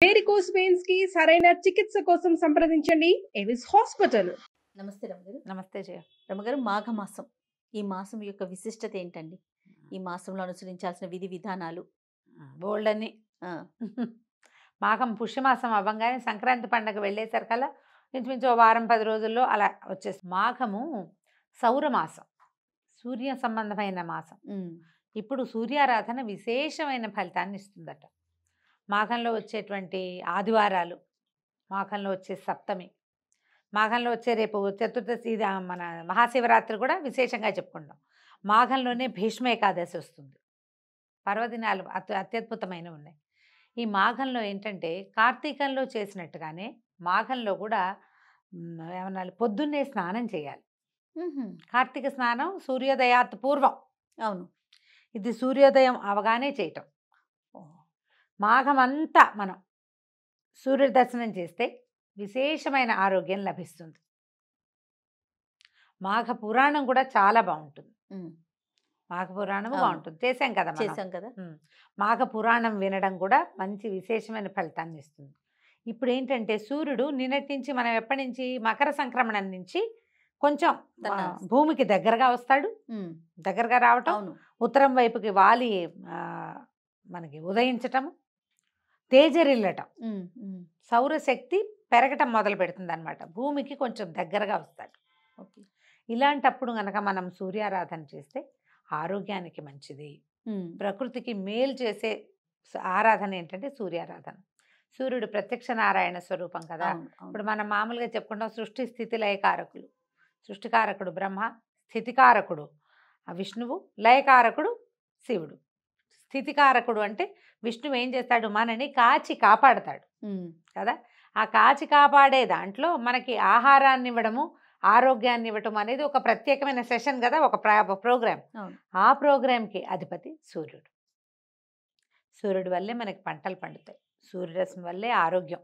Varicose veins కి సరైన చికిత్స కోసం సంప్రదించండి ఎవిస్ హాస్పిటల్. నమస్తే రమగారు. నమస్తే జయ. రమగారు, మాఘమాసం ఈ మాసం యొక్క విశిష్టత ఏంటండి? ఈ మాసంలో అనుసరించాల్సిన విధి విధానాలు? బోల్డ్ అని ఆ, మాఘం పుష్యమాసం అవ్వంగానే సంక్రాంతి పండగ వెళ్ళేసరికల్లా ఇంచుమించు ఓ వారం 10 రోజుల్లో అలా వచ్చేస్తుంది. మాఘము సౌరమాసం, సూర్య సంబంధమైన మాసం. ఉమ్, ఇప్పుడు సూర్యారాధన విశేషమైన ఫలితాన్ని ఇస్తుందట. మాఘంలో వచ్చేటువంటి ఆదివారాలు, మాఘంలో వచ్చే సప్తమి, మాఘంలో వచ్చే రేపు చతుర్దశి, ఇది మన మహాశివరాత్రి కూడా విశేషంగా చెప్పుకుంటాం. మాఘంలోనే భీష్మ ఏకాదశి వస్తుంది. పర్వదినాలు అత్యద్భుతమైనవి ఉన్నాయి. ఈ మాఘంలో ఏంటంటే కార్తీకంలో చేసినట్టుగానే మాఘంలో కూడా ఏమన్నా పొద్దున్నే స్నానం చేయాలి. ఉహుం, కార్తీక స్నానం సూర్యోదయాత్ పూర్వం, అవును. ఇది సూర్యోదయం అవగానే చేయటం. మాఘమంతా మనం సూర్య దర్శనం చేస్తే విశేషమైన ఆరోగ్యం లభిస్తుంది. మాఘ పురాణం కూడా చాలా బాగుంటుంది. ఉమ్, మాఘ పురాణం అవును. బాగుంటుంది, చేశాం కదా మనం. చేశాం కదా. మాఘ పురాణం వినడం కూడా మంచి విశేషమైన ఫలితాన్ని ఇస్తుంది. ఇప్పుడు ఏంటంటే సూర్యుడు నిన్నటి నుంచి, మనం ఎప్పటి నుంచి, మకర సంక్రమణం నుంచి కొంచెం భూమికి దగ్గరగా వస్తాడు. ఉమ్, దగ్గరగా రావటం, అవును. ఉత్తరం వైపుకి వాలి మనకి ఉదయించటం, తేజరిల్లటం, ఉమ్, ఉమ్, సౌరశక్తి పెరగటం మొదలు పెడుతుంది అనమాట. భూమికి కొంచెం దగ్గరగా వస్తాడు. ఓకే. ఇలాంటప్పుడు గనక మనం సూర్యారాధన చేస్తే ఆరోగ్యానికి మంచిది, ఉమ్, ప్రకృతికి మేలు చేసే ఆరాధన ఏంటంటే సూర్యారాధన. సూర్యుడు ప్రత్యక్ష నారాయణ స్వరూపం కదా. అవును, అవును. ఇప్పుడు మనం మామూలుగా చెప్పుకుంటాం సృష్టి స్థితి లయకారకులు. సృష్టికారకుడు బ్రహ్మ, స్థితికారకుడు విష్ణువు, లయకారకుడు శివుడు. స్థితికారకుడు అంటే విష్ణువు ఏం చేస్తాడు, మనని కాచి కాపాడతాడు ఉమ్, కదా. ఆ కాచి కాపాడే దాంట్లో మనకి ఆహారాన్ని ఇవ్వడము, ఆరోగ్యాన్ని ఇవ్వటం అనేది ఒక ప్రత్యేకమైన సెషన్ కదా, ఒక ప్రోగ్రామ్. అవును. ఆ ప్రోగ్రాంకి అధిపతి సూర్యుడు. సూర్యుడి వల్లే మనకి పంటలు పండుతాయి, సూర్యరశ్మి వల్లే ఆరోగ్యం,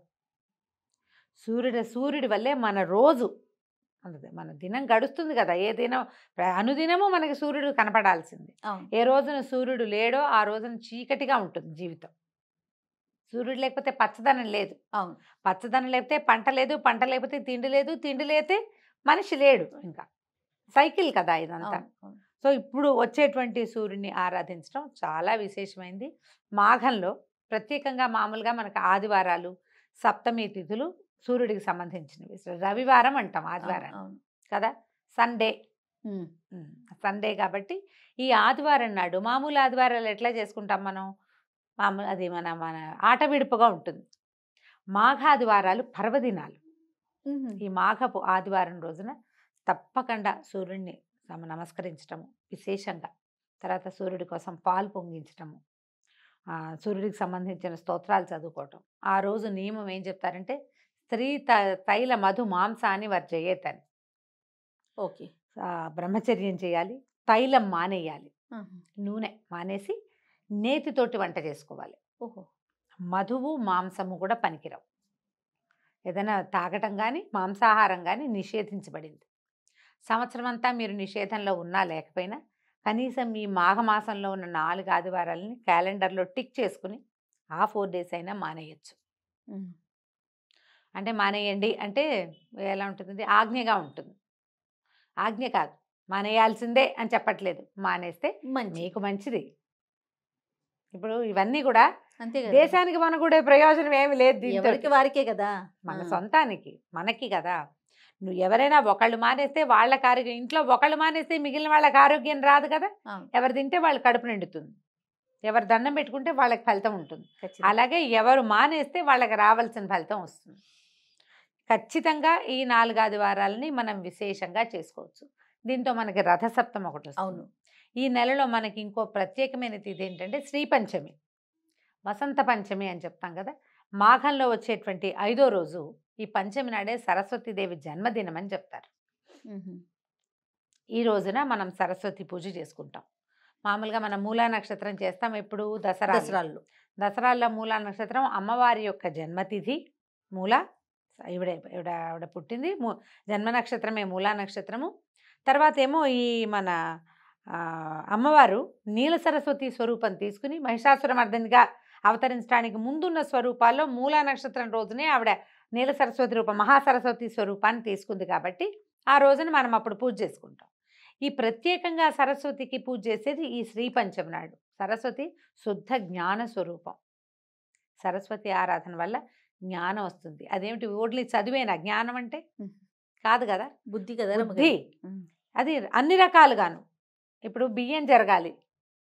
సూర్యుడి వల్లే మన రోజు, మన దినం గడుస్తుంది కదా. ఏ దినం, అనుదినము మనకి సూర్యుడు కనపడాల్సింది. అవును. ఏ రోజున సూర్యుడు లేడో ఆ రోజున చీకటిగా ఉంటుంది జీవితం. సూర్యుడు లేకపోతే పచ్చదనం లేదు, అవును. పచ్చదనం లేకపోతే పంట లేదు, పంట లేకపోతే తిండి లేదు, తిండి లేకపోతే మనిషి లేడు. ఇంకా సైకిల్ కదా ఇదంతా. అవును, అవును. సో ఇప్పుడు వచ్చేటువంటి సూర్యుడిని ఆరాధించడం చాలా విశేషమైంది. మాఘంలో ప్రత్యేకంగా మామూలుగా మనకు ఆదివారాలు, సప్తమి తిథులు సూర్యుడికి సంబంధించినవి. రవివారం అంటాం ఆదివారం అవును. కదా, సండే. ఉమ్, సండే కాబట్టి ఈ ఆదివారం నాడు, మామూలు ఆదివారాలు ఎట్లా చేసుకుంటాం మనం, మామూలు అది మన ఆట విడుపుగా ఉంటుంది. మాఘాదివారాలు పర్వదినాలు. ఉహుం, ఈ మాఘపు ఆదివారం రోజున తప్పకుండా సూర్యుడిని నమస్కరించటము విశేషంగా, తర్వాత సూర్యుడి కోసం పాలు పొంగించటము, సూర్యుడికి సంబంధించిన స్తోత్రాలు చదువుకోవటం. ఆ రోజు నియమం ఏం చెప్తారంటే స్త్రీ తైల మధు మాంసాన్ని వర్జయేత్ అని. ఓకే. బ్రహ్మచర్యం చేయాలి, తైలం మానేయాలి, ఆహా, నూనె మానేసి నేతితోటి వంట చేసుకోవాలి. ఓహో. మధువు మాంసము కూడా పనికిరావు. ఏదైనా తాగటం కానీ మాంసాహారం కానీ నిషేధించబడింది. సంవత్సరం అంతా మీరు నిషేధంలో ఉన్నా లేకపోయినా కనీసం ఈ మాఘమాసంలో ఉన్న 4 ఆదివారాలని క్యాలెండర్లో టిక్ చేసుకుని ఆ 4 days అయినా మానేయచ్చు. ఉమ్, అంటే మానేయండి అంటే ఎలా ఉంటుంది, ఆజ్ఞగా ఉంటుంది. ఆజ్ఞ కాదు, మానేయాల్సిందే అని చెప్పట్లేదు. మానేస్తే మంచి మీకు మంచిది. ఇప్పుడు ఇవన్నీ కూడా అంతే కదా. దేశానికి మన కూడా ప్రయోజనం ఏమి లేదు దీంతో. ఎవరికి వారికే కదా. మన ఆ, సొంతానికి మనకి కదా. నువ్వు ఎవరైనా ఒకళ్ళు మానేస్తే వాళ్ళకి ఆరోగ్యం, ఇంట్లో ఒకళ్ళు మానేస్తే మిగిలిన వాళ్ళకి ఆరోగ్యం రాదు కదా. అవును. ఎవరు తింటే వాళ్ళ కడుపు నిండుతుంది, ఎవరు దండం పెట్టుకుంటే వాళ్ళకి ఫలితం ఉంటుంది. ఖచ్చితంగా. అలాగే ఎవరు మానేస్తే వాళ్ళకి రావాల్సిన ఫలితం వస్తుంది. ఖచ్చితంగా ఈ 4 ఆదివారాలని మనం విశేషంగా చేసుకోవచ్చు. దీంతో మనకి రథసప్తం ఒకటి వస్తుంది. అవును. ఈ నెలలో మనకి ఇంకో ప్రత్యేకమైన తిథి ఏంటంటే శ్రీ పంచమి, వసంత పంచమి అని చెప్తాం కదా. మాఘంలో వచ్చేటువంటి 5వ రోజు ఈ పంచమి నాడే సరస్వతీదేవి జన్మదినం అని చెప్తారు. ఉహుం, ఈ రోజున మనం సరస్వతి పూజ చేసుకుంటాం. మామూలుగా మనం మూలా నక్షత్రం చేస్తాం ఎప్పుడు, దసరాల్లో. దసరాల్లో మూలా నక్షత్రం అమ్మవారి యొక్క జన్మతిథి. మూల ఆవిడ పుట్టింది జన్మ నక్షత్రమే మూలా నక్షత్రము. తర్వాత ఏమో ఈ మన అమ్మవారు నీల సరస్వతి స్వరూపం తీసుకుని మహిషాసురమర్దినిగా అవతరించడానికి ముందున్న స్వరూపాల్లో మూలా నక్షత్రం రోజునే ఆవిడ నీల సరస్వతి రూపం మహాసరస్వతి స్వరూపాన్ని తీసుకుంది కాబట్టి ఆ రోజున మనం అప్పుడు పూజ చేసుకుంటాం. ఈ ప్రత్యేకంగా సరస్వతికి పూజ చేసేది ఈ శ్రీ పంచమి నాడు. సరస్వతి శుద్ధ జ్ఞాన స్వరూపం. సరస్వతి ఆరాధన వల్ల జ్ఞానం వస్తుంది. అదేమిటి ఓన్లీ చదివేనా జ్ఞానం అంటే? కాదు కదా, బుద్ధి కదా బుద్ధి. అది అన్ని రకాలుగాను. ఇప్పుడు బియ్యం జరగాలి,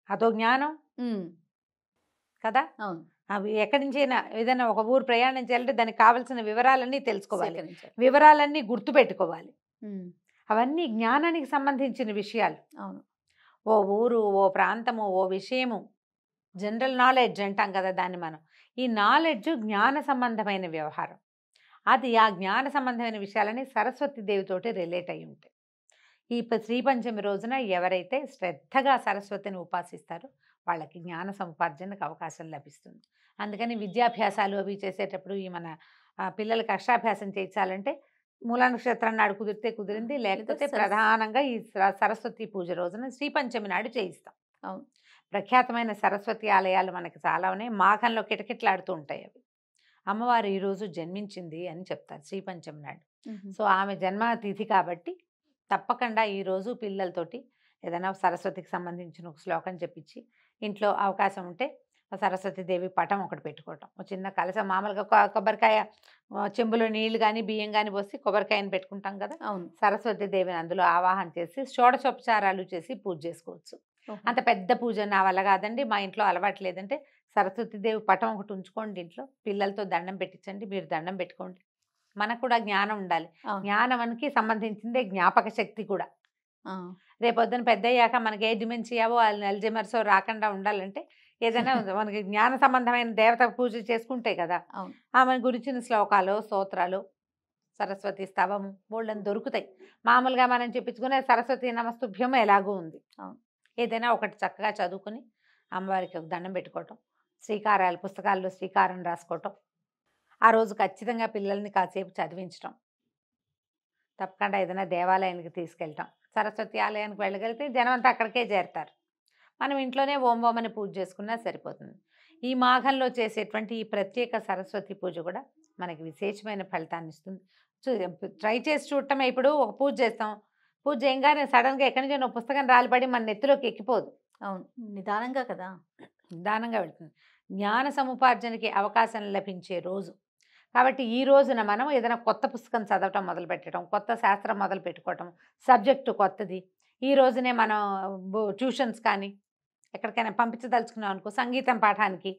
అదో జ్ఞానం కదా. అవును. అవి ఎక్కడి నుంచైనా ఏదైనా ఒక ఊరు ప్రయాణం చేయాలంటే దానికి కావాల్సిన వివరాలన్నీ తెలుసుకోవాలి, వివరాలన్నీ గుర్తుపెట్టుకోవాలి. అవన్నీ జ్ఞానానికి సంబంధించిన విషయాలు. అవును. ఓ ఊరు, ఓ ప్రాంతము, ఓ విషయము, జనరల్ నాలెడ్జ్ అంటాం కదా దాన్ని మనం. ఈ నాలెడ్జ్ జ్ఞాన సంబంధమైన వ్యవహారం. అది ఆ జ్ఞాన సంబంధమైన విషయాలని సరస్వతి దేవితోటి రిలేట్ అయి ఉంటాయి. ఈ శ్రీ పంచమి రోజున ఎవరైతే శ్రద్ధగా సరస్వతిని ఉపాసిస్తారో వాళ్ళకి జ్ఞాన సముపార్జనకు అవకాశం లభిస్తుంది. అందుకని విద్యాభ్యాసాలు అవి చేసేటప్పుడు ఈ మన పిల్లలకి అక్షరాభ్యాసం చేయించాలంటే మూలా నక్షత్రం నాడు కుదిరితే కుదిరింది, లేకపోతే ప్రధానంగా ఈ సరస్వతి పూజ రోజున శ్రీ పంచమి నాడు చేయిస్తాం. అవును. ప్రఖ్యాతమైన సరస్వతి ఆలయాలు మనకి చాలా ఉన్నాయి. మాఘంలో కిటకిటలాడుతూ ఉంటాయి అవి. అమ్మవారు ఈరోజు జన్మించింది అని చెప్తారు శ్రీ పంచమి నాడు. సో ఆమె జన్మతిథి కాబట్టి తప్పకుండా ఈరోజు పిల్లలతోటి ఏదైనా సరస్వతికి సంబంధించిన ఒక శ్లోకం చెప్పించి ఇంట్లో అవకాశం ఉంటే సరస్వతి దేవి పటం ఒకటి పెట్టుకోవటం. ఒక చిన్న కలశం, మామూలుగా కొబ్బరికాయ చెంబులో నీళ్లు కానీ బియ్యం కానీ పోసి కొబ్బరికాయని పెట్టుకుంటాం కదా. అవును. సరస్వతి దేవిని అందులో ఆవాహన చేసి షోడశోపచారాలు చేసి పూజ చేసుకోవచ్చు. అంత పెద్ద పూజ నా వల్ల కాదండి, మా ఇంట్లో అలవాటు లేదంటే సరస్వతి దేవి పటం ఒకటి ఉంచుకోండి ఇంట్లో, పిల్లలతో దండం పెట్టించండి, మీరు దండం పెట్టుకోండి. మనకు కూడా జ్ఞానం ఉండాలి. జ్ఞానానికి సంబంధించిందే జ్ఞాపక శక్తి కూడా. రేపొద్దున పెద్ద అయ్యాక మనకి ఏ డిమెన్షియావో అల్జైమర్సో రాకుండా ఉండాలంటే ఏదైనా మనకి జ్ఞాన సంబంధమైన దేవత పూజ చేసుకుంటే కదా. ఆమె గురించిన శ్లోకాలు, స్తోత్రాలు, సరస్వతి స్తవము బోళ్ళని దొరుకుతాయి. మామూలుగా మనం చెప్పించుకునే సరస్వతి నమస్తుభ్యం ఎలాగూ ఉంది. ఏదైనా ఒకటి చక్కగా చదువుకుని అమ్మవారికి ఒక దండం పెట్టుకోవటం, శ్రీకారాలు పుస్తకాల్లో శ్రీకారం రాసుకోవటం, ఆ రోజు ఖచ్చితంగా పిల్లల్ని కాసేపు చదివించటం, తప్పకుండా ఏదైనా దేవాలయానికి తీసుకెళ్ళటం. సరస్వతి ఆలయానికి వెళ్ళగలిగితే జనం అంతా అక్కడికే చేరుతారు. మనం ఇంట్లోనే ఓం ఓం అని పూజ చేసుకున్నా సరిపోతుంది. ఈ మాఘంలో చేసేటువంటి ఈ ప్రత్యేక సరస్వతి పూజ కూడా మనకి విశేషమైన ఫలితాన్ని ఇస్తుంది. ట్రై చేసి చూడటమే. ఇప్పుడు ఒక పూజ చేస్తాం, పూజ చేయగానే సడన్గా ఎక్కడి నుంచి పుస్తకం రాలిపడి మన నెత్తిలోకి ఎక్కిపోదు. అవును, నిదానంగా కదా, నిదానంగా వెళ్తుంది. జ్ఞాన సముపార్జనకి అవకాశం లభించే రోజు కాబట్టి ఈ రోజున మనం ఏదైనా కొత్త పుస్తకం చదవటం మొదలు పెట్టడం, కొత్త శాస్త్రం మొదలు పెట్టుకోవటం, సబ్జెక్టు కొత్తది ఈ రోజునే మనం ట్యూషన్స్ కానీ ఎక్కడికైనా పంపించదలుచుకున్నాం అనుకో, సంగీతం పాఠానికి,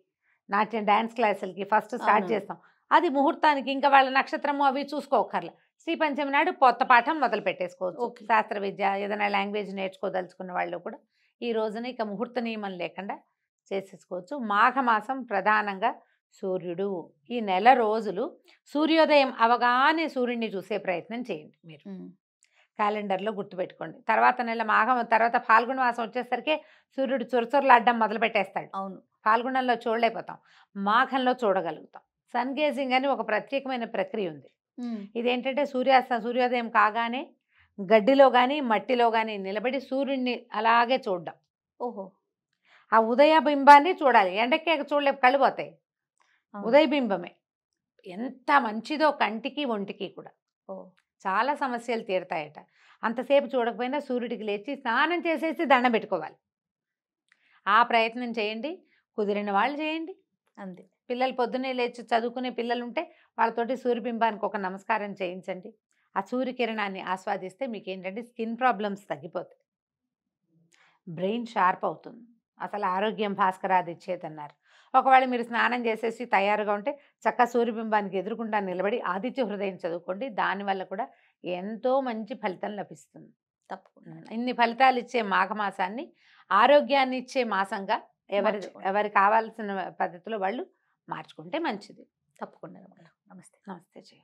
నాట్యం డ్యాన్స్ క్లాసులకి ఫస్ట్ స్టార్ట్ చేస్తాం. అది ముహూర్తానికి ఇంకా వాళ్ళ నక్షత్రము అవి చూసుకోకర్లే. శ్రీ పంచమి నాడు కొత్త పాఠం మొదలు పెట్టేసుకోవచ్చు. శాస్త్ర విద్య ఏదైనా లాంగ్వేజ్ నేర్చుకోదలుచుకున్న వాళ్ళు కూడా ఈ రోజున ఇక ముహూర్త నియమం లేకుండా చేసేసుకోవచ్చు. మాఘమాసం ప్రధానంగా సూర్యుడు. ఈ నెల రోజులు సూర్యోదయం అవగానే సూర్యుడిని చూసే ప్రయత్నం చేయండి. మీరు క్యాలెండర్లో గుర్తుపెట్టుకోండి. తర్వాత నెల మాఘం తర్వాత ఫాల్గుణ మాసం వచ్చేసరికి సూర్యుడు చొరచొరలాడడం మొదలు పెట్టేస్తాడు. అవును, ఫాల్గుణంలో చూడలేకపోతాం, మాఘంలో చూడగలుగుతాం. సన్ గేజింగ్ అని ఒక ప్రత్యేకమైన ప్రక్రియ ఉంది. ఇదేంటంటే సూర్యోదయం కాగానే గడ్డిలో కానీ మట్టిలో కానీ నిలబడి సూర్యుడిని అలాగే చూడడం. ఓహో, ఆ ఉదయ బింబాన్ని చూడాలి. ఎండకే చూడలేపు, కళ్ళు పోతాయి. ఉదయ బింబమే ఎంత మంచిదో కంటికి ఒంటికి కూడా. చాలా సమస్యలు తీరుతాయట. అంతసేపు చూడకపోయినా సూర్యుడికి లేచి స్నానం చేసేసి దండం పెట్టుకోవాలి. ఆ ప్రయత్నం చేయండి, కుదిరిన వాళ్ళు చేయండి. అంతే. పిల్లలు పొద్దున్నే లేచి చదువుకునే పిల్లలు ఉంటే వాళ్ళతోటి సూర్యబింబానికి ఒక నమస్కారం చేయించండి. ఆ సూర్యకిరణాన్ని ఆస్వాదిస్తే మీకు ఏంటంటే స్కిన్ ప్రాబ్లమ్స్ తగ్గిపోతాయి, బ్రెయిన్ షార్ప్ అవుతుంది. అసలు ఆరోగ్యం భాస్కరాది ఇచ్చేదన్నారు. ఒకవేళ మీరు స్నానం చేసేసి తయారుగా ఉంటే చక్కగా సూర్యబింబానికి ఎదురుకుండా నిలబడి ఆదిత్య హృదయం చదువుకోండి. దానివల్ల కూడా ఎంతో మంచి ఫలితం లభిస్తుంది. తప్పకుండా ఇన్ని ఫలితాలు ఇచ్చే మాఘమాసాన్ని ఆరోగ్యాన్ని ఇచ్చే మాసంగా ఎవరి కావాల్సిన పద్ధతిలో వాళ్ళు మార్చుకుంటే మంచిది. తప్పకుండా. నమస్తే. నమస్తే.